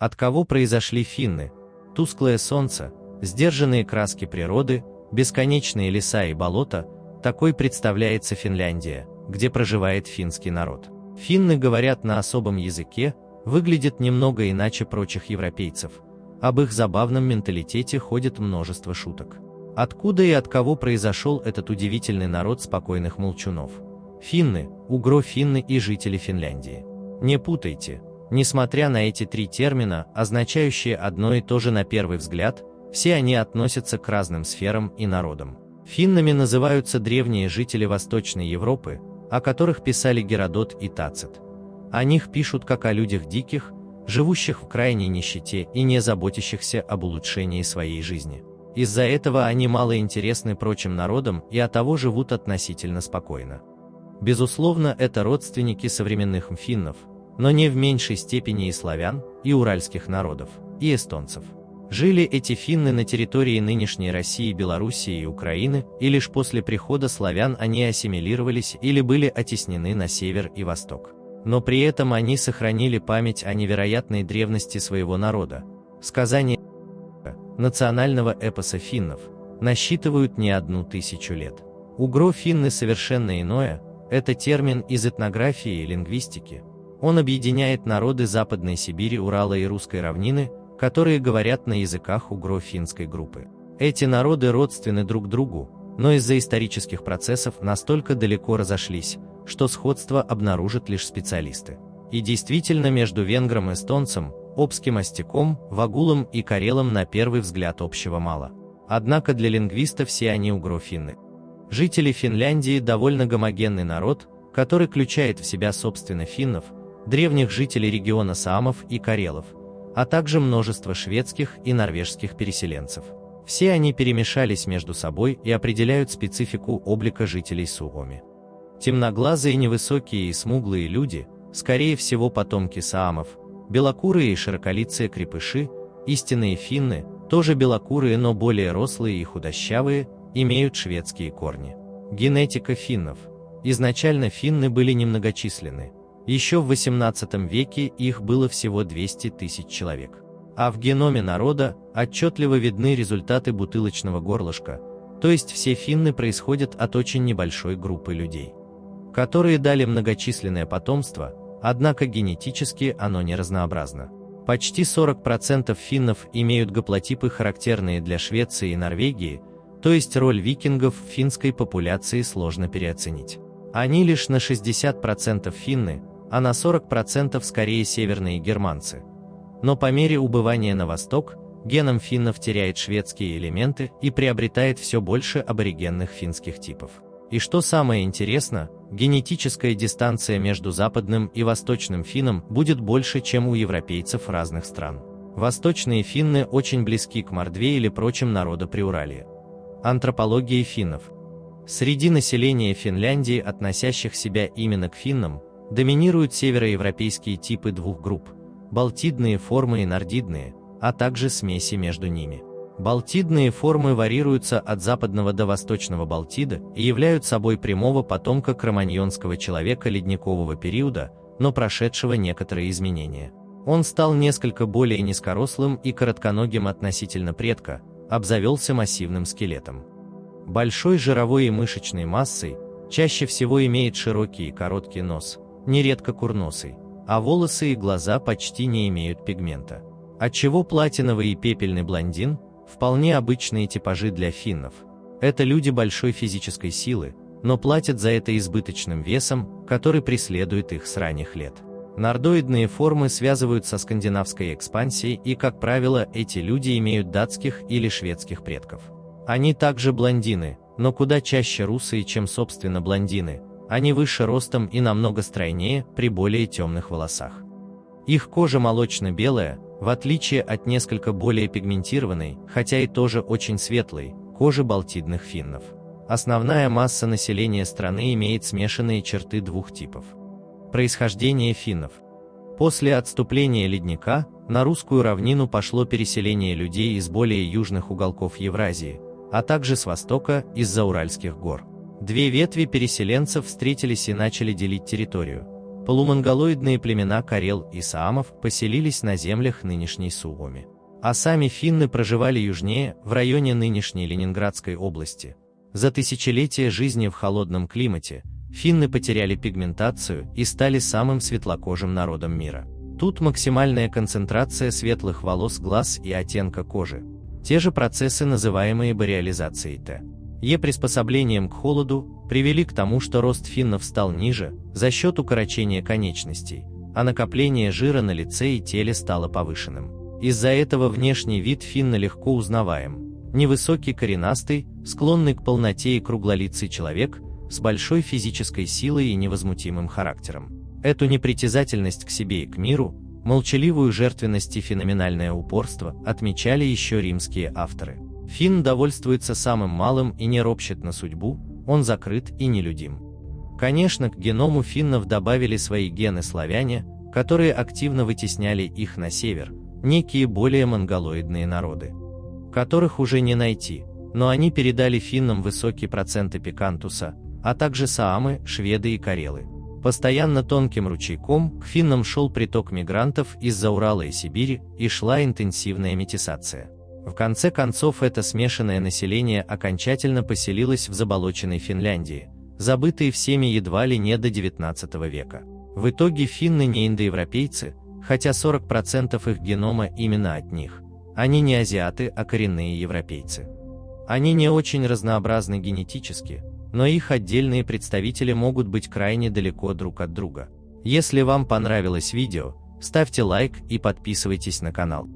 От кого произошли финны? Тусклое солнце, сдержанные краски природы, бесконечные леса и болота – такой представляется Финляндия, где проживает финский народ. Финны говорят на особом языке, выглядят немного иначе прочих европейцев. Об их забавном менталитете ходит множество шуток. Откуда и от кого произошел этот удивительный народ спокойных молчунов? Финны, угро-финны и жители Финляндии. Не путайте. Несмотря на эти три термина, означающие одно и то же на первый взгляд, все они относятся к разным сферам и народам. Финнами называются древние жители Восточной Европы, о которых писали Геродот и Тацит. О них пишут как о людях диких, живущих в крайней нищете и не заботящихся об улучшении своей жизни. Из-за этого они мало интересны прочим народам и оттого живут относительно спокойно. Безусловно, это родственники современных финнов, но не в меньшей степени и славян, и уральских народов, и эстонцев. Жили эти финны на территории нынешней России, Белоруссии и Украины, и лишь после прихода славян они ассимилировались или были оттеснены на север и восток. Но при этом они сохранили память о невероятной древности своего народа. Сказания национального эпоса финнов насчитывают не 1000 лет. Угро-финны совершенно иное, это термин из этнографии и лингвистики. Он объединяет народы Западной Сибири, Урала и Русской равнины, которые говорят на языках угро-финской группы. Эти народы родственны друг другу, но из-за исторических процессов настолько далеко разошлись, что сходство обнаружат лишь специалисты. И действительно, между венгром и эстонцем, обским остяком, вагулом и карелом на первый взгляд общего мало. Однако для лингвиста все они угро-финны. Жители Финляндии довольно гомогенный народ, который включает в себя собственно финнов, древних жителей региона саамов и карелов, а также множество шведских и норвежских переселенцев. Все они перемешались между собой и определяют специфику облика жителей Суоми. Темноглазые, невысокие и смуглые люди, скорее всего потомки саамов, белокурые и широколицые крепыши, истинные финны, тоже белокурые, но более рослые и худощавые, имеют шведские корни. Генетика финнов. Изначально финны были немногочисленны. Еще в XVIII веке их было всего 200 000 человек. А в геноме народа отчетливо видны результаты бутылочного горлышка, то есть все финны происходят от очень небольшой группы людей, которые дали многочисленное потомство, однако генетически оно не разнообразно. Почти 40% финнов имеют гаплотипы, характерные для Швеции и Норвегии, то есть роль викингов в финской популяции сложно переоценить. Они лишь на 60% финны, а на 40% скорее северные германцы. Но по мере убывания на восток, геном финнов теряет шведские элементы и приобретает все больше аборигенных финских типов. И что самое интересное, генетическая дистанция между западным и восточным финном будет больше, чем у европейцев разных стран. Восточные финны очень близки к мордве или прочим народоприуралья. Антропология финнов. Среди населения Финляндии, относящих себя именно к финнам, доминируют североевропейские типы двух групп – балтидные формы и нордидные, а также смеси между ними. Балтидные формы варьируются от западного до восточного Балтида и являются собой прямого потомка кроманьонского человека ледникового периода, но прошедшего некоторые изменения. Он стал несколько более низкорослым и коротконогим относительно предка, обзавелся массивным скелетом. Большой жировой и мышечной массой, чаще всего имеет широкий и короткий нос, нередко курносый, а волосы и глаза почти не имеют пигмента. Отчего платиновый и пепельный блондин – вполне обычные типажи для финнов. Это люди большой физической силы, но платят за это избыточным весом, который преследует их с ранних лет. Нордоидные формы связывают со скандинавской экспансией, и, как правило, эти люди имеют датских или шведских предков. Они также блондины, но куда чаще русые, чем собственно блондины. Они выше ростом и намного стройнее при более темных волосах. Их кожа молочно-белая, в отличие от несколько более пигментированной, хотя и тоже очень светлой, кожи балтидных финнов. Основная масса населения страны имеет смешанные черты двух типов. Происхождение финнов. После отступления ледника на русскую равнину пошло переселение людей из более южных уголков Евразии, а также с востока, из-за Уральских гор. Две ветви переселенцев встретились и начали делить территорию. полумонголоидные племена карел и саамов поселились на землях нынешней Суоми. А сами финны проживали южнее, в районе нынешней Ленинградской области. За тысячелетия жизни в холодном климате финны потеряли пигментацию и стали самым светлокожим народом мира. Тут максимальная концентрация светлых волос, глаз и оттенка кожи. Те же процессы, называемые бореализацией Т.Е. приспособлением к холоду, привели к тому, что рост финнов стал ниже за счет укорочения конечностей, а накопление жира на лице и теле стало повышенным. Из-за этого внешний вид финна легко узнаваем. Невысокий, коренастый, склонный к полноте и круглолицый человек с большой физической силой и невозмутимым характером. Эту непритязательность к себе и к миру, молчаливую жертвенность и феноменальное упорство отмечали еще римские авторы. Финн довольствуется самым малым и не ропщет на судьбу, он закрыт и нелюдим. Конечно, к геному финнов добавили свои гены славяне, которые активно вытесняли их на север, некие более монголоидные народы, которых уже не найти, но они передали финнам высокий процент пикантуса, а также саамы, шведы и карелы. Постоянно тонким ручейком к финнам шел приток мигрантов из-за Урала и Сибири, и шла интенсивная метисация. В конце концов, это смешанное население окончательно поселилось в заболоченной Финляндии, забытые всеми едва ли не до XIX века. В итоге финны не индоевропейцы, хотя 40% их генома именно от них. Они не азиаты, а коренные европейцы. Они не очень разнообразны генетически, но их отдельные представители могут быть крайне далеко друг от друга. Если вам понравилось видео, ставьте лайк и подписывайтесь на канал.